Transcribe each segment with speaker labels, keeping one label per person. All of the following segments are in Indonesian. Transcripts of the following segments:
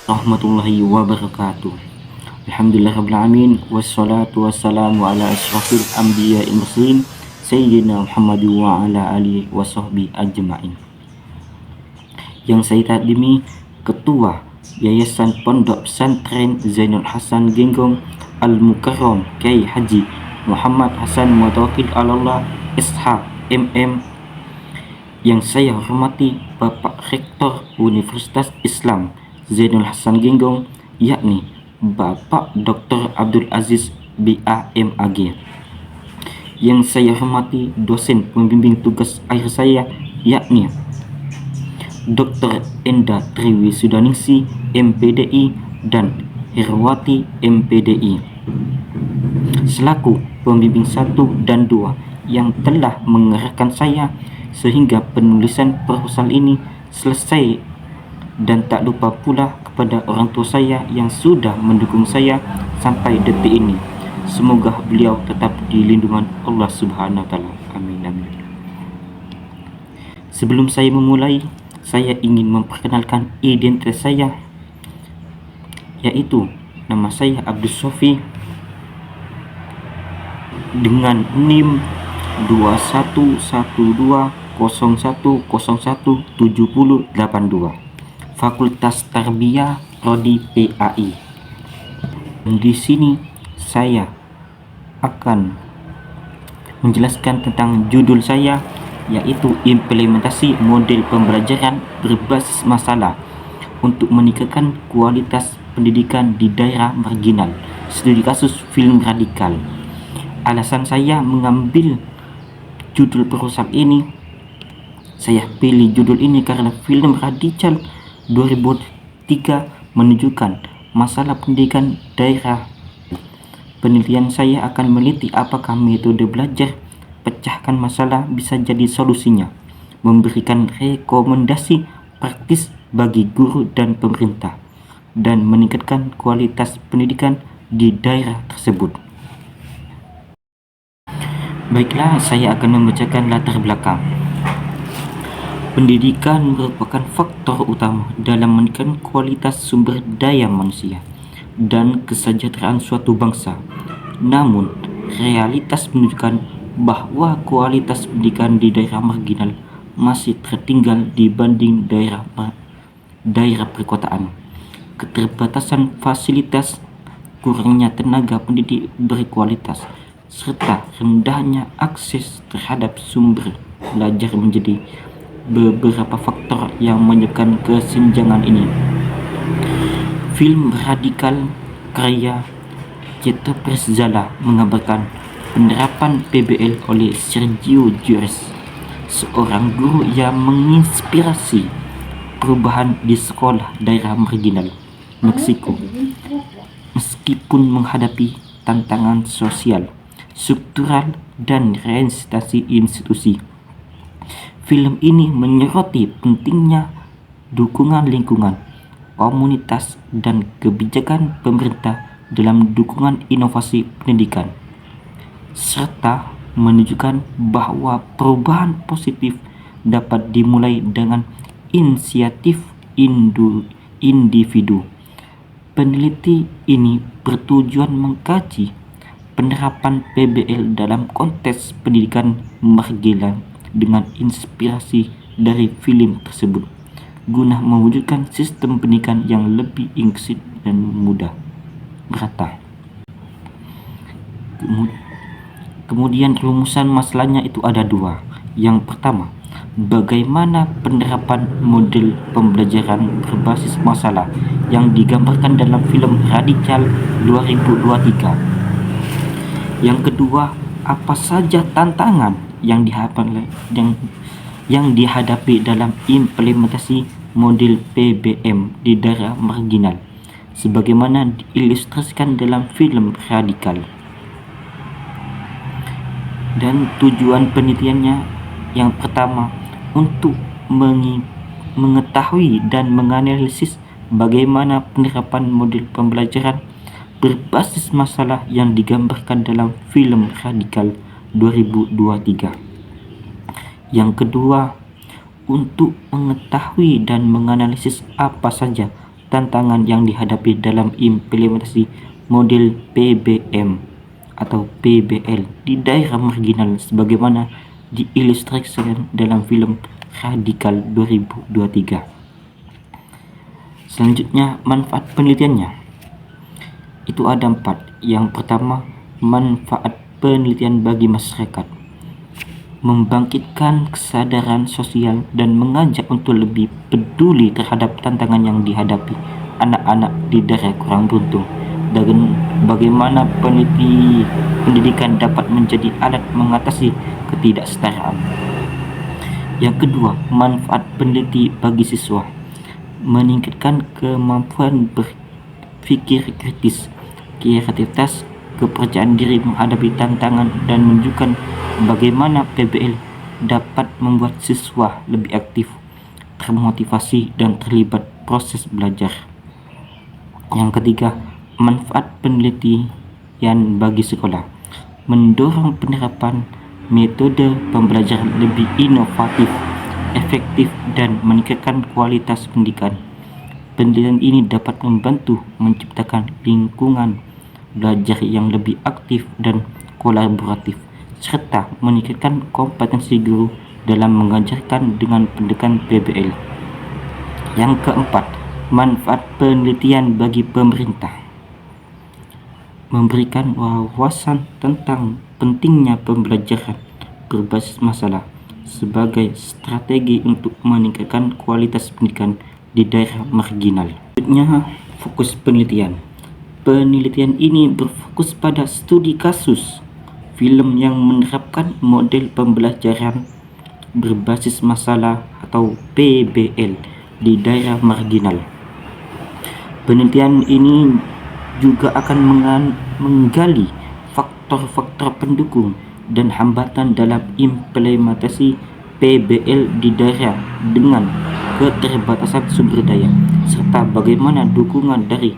Speaker 1: warahmatullahi wabarakatuh. Alhamdulillahirrahmanirrahim. Wassalatu wassalamu ala ashrafil anbiya'i mursalin Sayyidina Muhammad wa ala alihi wa sahbihi ajma'in. Yang saya takdimi Ketua Yayasan Pondok Pesantren Zainul Hasan Genggong Al-Mukarram Kiai Haji Muhammad Hasan Mutawakkil Allah Ishaq MM. Yang saya hormati Bapak Rektor Universitas Islam Zainul Hasan Genggong, yakni Bapak Dr. Abdul Aziz BAMAG. Yang saya hormati dosen pembimbing tugas akhir saya, yakni Dr. Enda Triwi Sudaningsi MPDI dan Herwati MPDI selaku pembimbing 1 dan 2 yang telah mengarahkan saya sehingga penulisan proposal ini selesai, dan tak lupa pula kepada orang tua saya yang sudah mendukung saya sampai detik ini. Semoga beliau tetap di lindungan Allah Subhanahu wa taala. Amin amin. Sebelum saya memulai, saya ingin memperkenalkan identitas saya, yaitu nama saya Abdul Sofi dengan NIM 211201017082, Fakultas Tarbiyah Prodi PAI. Di sini saya akan menjelaskan tentang judul saya, yaitu implementasi model pembelajaran berbasis masalah untuk meningkatkan kualitas pendidikan di daerah marginal, studi kasus film radikal. Alasan saya mengambil judul proposal ini, saya pilih judul ini karena film radikal 2003 menunjukkan masalah pendidikan daerah. Penelitian saya akan meneliti apakah metode belajar pecahkan masalah bisa jadi solusinya, memberikan rekomendasi praktis bagi guru dan pemerintah, dan meningkatkan kualitas pendidikan di daerah tersebut. Baiklah, saya akan membacakan latar belakang. Pendidikan merupakan faktor utama dalam meningkatkan kualitas sumber daya manusia dan kesejahteraan suatu bangsa. Namun, realitas menunjukkan bahwa kualitas pendidikan di daerah marginal masih tertinggal dibanding daerah perkotaan. Keterbatasan fasilitas, kurangnya tenaga pendidik berkualitas, serta rendahnya akses terhadap sumber belajar menjadi beberapa faktor yang menyebabkan kesenjangan ini. Film radikal karya Ceta Prezzala menggambarkan penerapan PBL oleh Sergio Jures, seorang guru yang menginspirasi perubahan di sekolah daerah marginal Meksiko. Meskipun menghadapi tantangan sosial, struktural, dan reinstitusi institusi, film ini menyoroti pentingnya dukungan lingkungan, komunitas, dan kebijakan pemerintah dalam dukungan inovasi pendidikan, serta menunjukkan bahwa perubahan positif dapat dimulai dengan inisiatif individu. Peneliti ini bertujuan mengkaji penerapan PBL dalam konteks pendidikan marginal dengan inspirasi dari film tersebut, guna mewujudkan sistem pendidikan yang lebih inklusif dan mudah, merata. Kemudian rumusan masalahnya itu ada dua. Yang pertama, bagaimana penerapan model pembelajaran berbasis masalah yang digambarkan dalam film Radikal 2023. Yang kedua, apa saja tantangan yang dihadapi dalam implementasi model PBM di daerah marginal, sebagaimana diilustrasikan dalam film Radikal. Dan tujuan penelitiannya, yang pertama, untuk mengetahui dan menganalisis bagaimana penerapan model pembelajaran berbasis masalah yang digambarkan dalam film Radikal 2023. Yang kedua, untuk mengetahui dan menganalisis apa saja tantangan yang dihadapi dalam implementasi model PBM atau PBL di daerah marginal sebagaimana diilustrasikan dalam film Radikal 2023. Selanjutnya, manfaat penelitiannya. Itu ada 4. Yang pertama, manfaat penelitian bagi masyarakat. Membangkitkan kesadaran sosial dan mengajak untuk lebih peduli terhadap tantangan yang dihadapi anak-anak di daerah kurang beruntung. Dan bagaimana pendidikan dapat menjadi alat mengatasi ketidaksetaraan. Yang kedua, manfaat peneliti bagi siswa. Meningkatkan kemampuan berpikir kritis, kreativitas, kepercayaan diri menghadapi tantangan dan menunjukkan bagaimana PBL dapat membuat siswa lebih aktif, termotivasi dan terlibat proses belajar. Yang ketiga, manfaat penelitian bagi sekolah. Mendorong penerapan metode pembelajaran lebih inovatif, efektif dan meningkatkan kualitas pendidikan. Penelitian ini dapat membantu menciptakan lingkungan belajar yang lebih aktif dan kolaboratif, serta meningkatkan kompetensi guru dalam mengajarkan dengan pendekatan PBL. Yang keempat, manfaat penelitian bagi pemerintah. Memberikan wawasan tentang pentingnya pembelajaran berbasis masalah sebagai strategi untuk meningkatkan kualitas pendidikan di daerah marginal. Selanjutnya, fokus penelitian. Penelitian ini berfokus pada studi kasus film yang menerapkan model pembelajaran berbasis masalah atau PBL di daerah marginal. Penelitian ini juga akan menggali faktor-faktor pendukung dan hambatan dalam implementasi PBL di daerah dengan keterbatasan sumber daya, serta bagaimana dukungan dari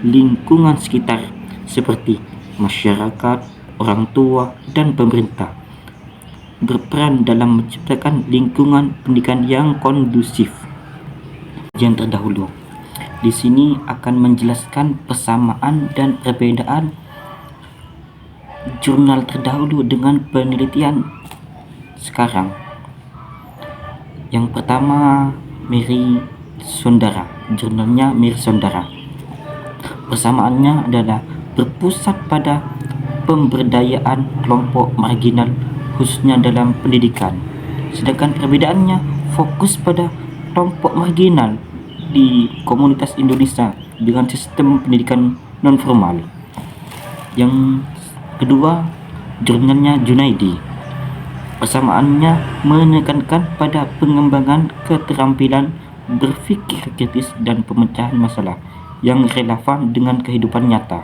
Speaker 1: lingkungan sekitar seperti masyarakat, orang tua, dan pemerintah berperan dalam menciptakan lingkungan pendidikan yang kondusif. Yang terdahulu, di sini akan menjelaskan persamaan dan perbedaan jurnal terdahulu dengan penelitian sekarang. Yang pertama, Mary Sondara. Jurnalnya Mary Sondara. Persamaannya adalah berpusat pada pemberdayaan kelompok marginal khususnya dalam pendidikan. Sedangkan perbedaannya fokus pada kelompok marginal di komunitas Indonesia dengan sistem pendidikan non formal. Yang kedua, jurnalnya Junaidi. Persamaannya menekankan pada pengembangan keterampilan berpikir kritis dan pemecahan masalah yang relevan dengan kehidupan nyata.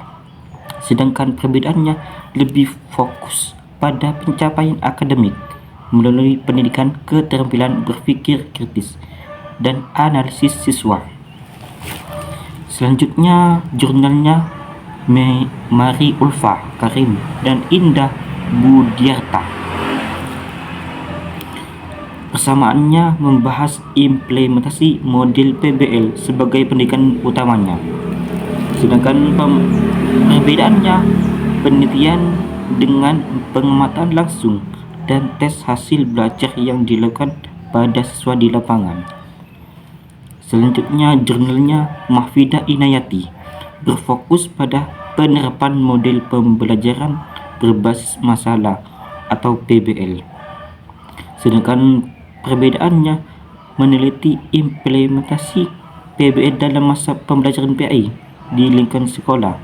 Speaker 1: Sedangkan perbedaannya lebih fokus pada pencapaian akademik melalui pendidikan keterampilan berpikir kritis dan analisis siswa. Selanjutnya, jurnalnya Mari Ulfa Karim dan Indah Budiarta. Persamaannya membahas implementasi model PBL sebagai pendidikan utamanya. Sedangkan perbedaannya penelitian dengan pengamatan langsung dan tes hasil belajar yang dilakukan pada siswa di lapangan. Selanjutnya, jurnalnya Mahfidah Inayati berfokus pada penerapan model pembelajaran berbasis masalah atau PBL. Sedangkan perbedaannya meneliti implementasi PBL dalam masa pembelajaran PAI di lingkungan sekolah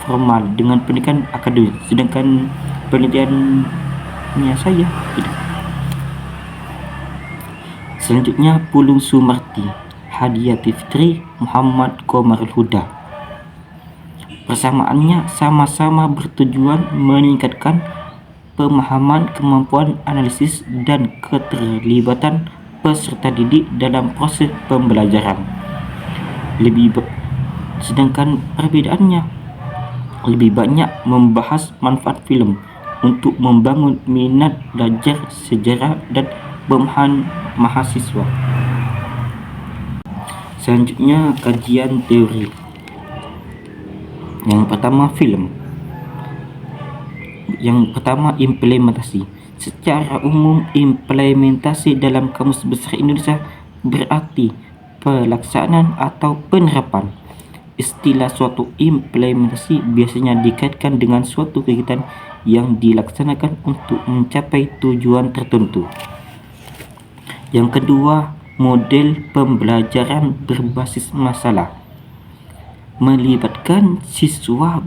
Speaker 1: formal dengan pendidikan akademik. Sedangkan penelitiannya saya tidak. Selanjutnya, Pulung Sumarti, Hadiyati Fitri, Muhammad Qomarul Huda. Persamaannya sama-sama bertujuan meningkatkan pemahaman, kemampuan analisis, dan keterlibatan peserta didik dalam proses pembelajaran. Sedangkan perbedaannya lebih banyak membahas manfaat film untuk membangun minat belajar sejarah dan pemahaman mahasiswa. Selanjutnya kajian teori. Yang pertama film. Yang pertama implementasi. Secara umum, implementasi dalam Kamus Besar Indonesia berarti pelaksanaan atau penerapan. Istilah suatu implementasi biasanya dikaitkan dengan suatu kegiatan yang dilaksanakan untuk mencapai tujuan tertentu. Yang kedua, model pembelajaran berbasis masalah. Melibatkan siswa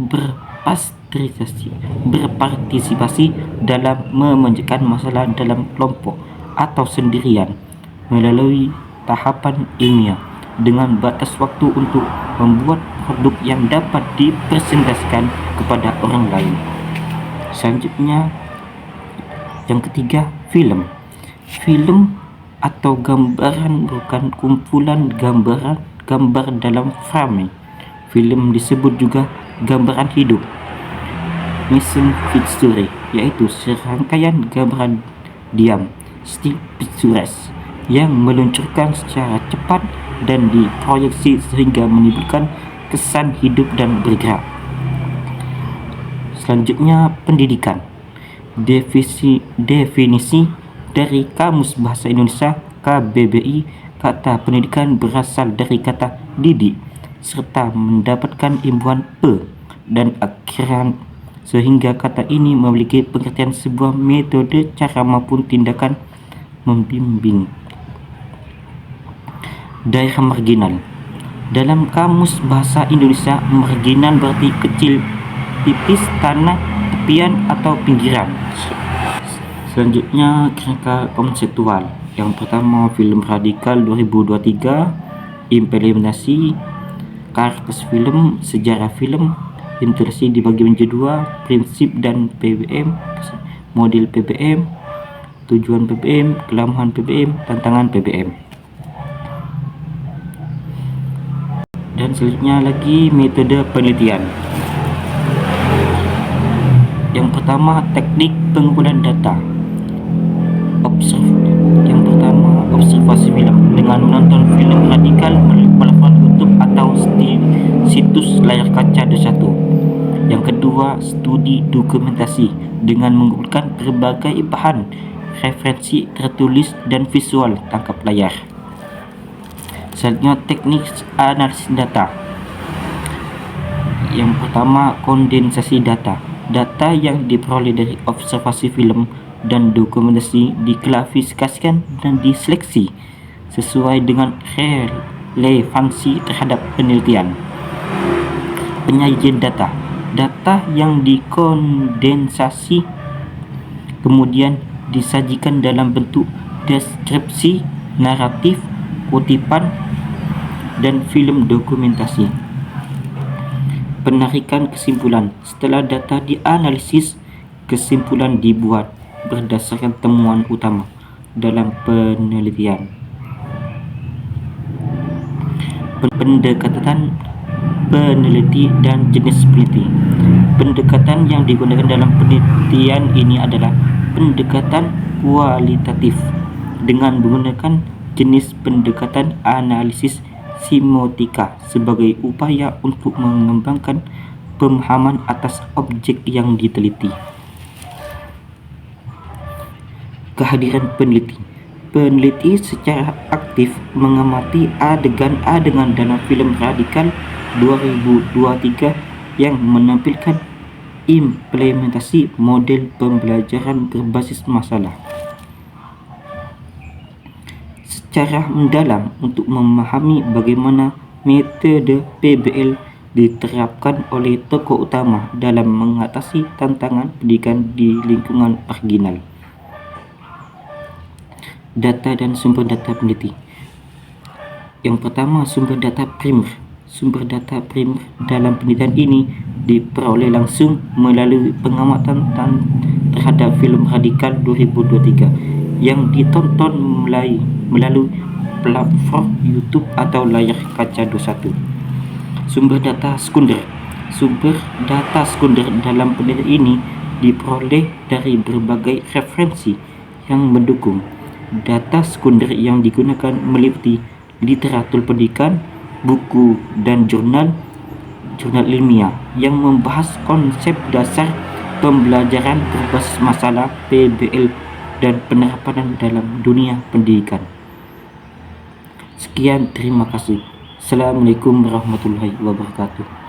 Speaker 1: berpartisipasi dalam memecahkan masalah dalam kelompok atau sendirian melalui tahapan ilmiah dengan batas waktu untuk membuat produk yang dapat dipresentasikan kepada orang lain. Selanjutnya, yang ketiga, film. Film atau gambaran merupakan kumpulan gambar dalam frame. Film disebut juga gambaran hidup, mission picture, yaitu serangkaian gambaran diam, still pictures, yang meluncurkan secara cepat dan diproyeksi sehingga menimbulkan kesan hidup dan bergerak. Selanjutnya, pendidikan. Definisi dari Kamus Bahasa Indonesia KBBI, kata pendidikan berasal dari kata didik serta mendapatkan imbuhan pe dan akhiran, sehingga kata ini memiliki pengertian sebuah metode, cara maupun tindakan membimbing. Daerah marginal. Dalam Kamus Bahasa Indonesia, marginal berarti kecil, tipis, tanah, tepian atau pinggiran. Selanjutnya kerangka konseptual. Yang pertama, film radikal 2023, implementasi, karakter film, sejarah film, introduksi dibagi menjadi dua, prinsip dan PBM, model PBM, tujuan PBM, kelemahan PBM, tantangan PBM. Dan selanjutnya lagi metode penelitian. Yang pertama, teknik pengumpulan data. Yang pertama, observasi film dengan menonton film radikal melalui platform YouTube atau situs layar kaca 21. Yang kedua, studi dokumentasi dengan mengumpulkan berbagai bahan, referensi tertulis dan visual tangkap layar. Selanjutnya, teknik analisis data. Yang pertama, kondensasi data. Data yang diperoleh dari observasi film dan dokumentasi diklasifikasikan dan diseleksi sesuai dengan relevansi terhadap penelitian. Penyajian data. Data yang dikondensasi kemudian disajikan dalam bentuk deskripsi, naratif, kutipan, dan film dokumentasi. Penarikan kesimpulan. Setelah data dianalisis, kesimpulan dibuat berdasarkan temuan utama dalam penelitian. Pendekatan peneliti dan jenis peneliti. Pendekatan yang digunakan dalam penelitian ini adalah pendekatan kualitatif dengan menggunakan jenis pendekatan analisis semiotika sebagai upaya untuk mengembangkan pemahaman atas objek yang diteliti. Kehadiran peneliti. Peneliti secara aktif mengamati adegan-adegan dalam film radikal 2023 yang menampilkan implementasi model pembelajaran berbasis masalah secara mendalam untuk memahami bagaimana metode PBL diterapkan oleh tokoh utama dalam mengatasi tantangan pendidikan di lingkungan marginal. Data dan sumber data peneliti. Yang pertama, sumber data primer. Sumber data primer dalam penelitian ini diperoleh langsung melalui pengamatan terhadap film radikal 2023 yang ditonton melalui platform YouTube atau layar kaca 21. Sumber data sekunder. Sumber data sekunder dalam penelitian ini diperoleh dari berbagai referensi yang mendukung. Data sekunder yang digunakan meliputi literatur pendidikan, buku dan jurnal ilmiah yang membahas konsep dasar pembelajaran berbasis masalah PBL dan penerapan dalam dunia pendidikan. Sekian, terima kasih. Assalamualaikum warahmatullahi wabarakatuh.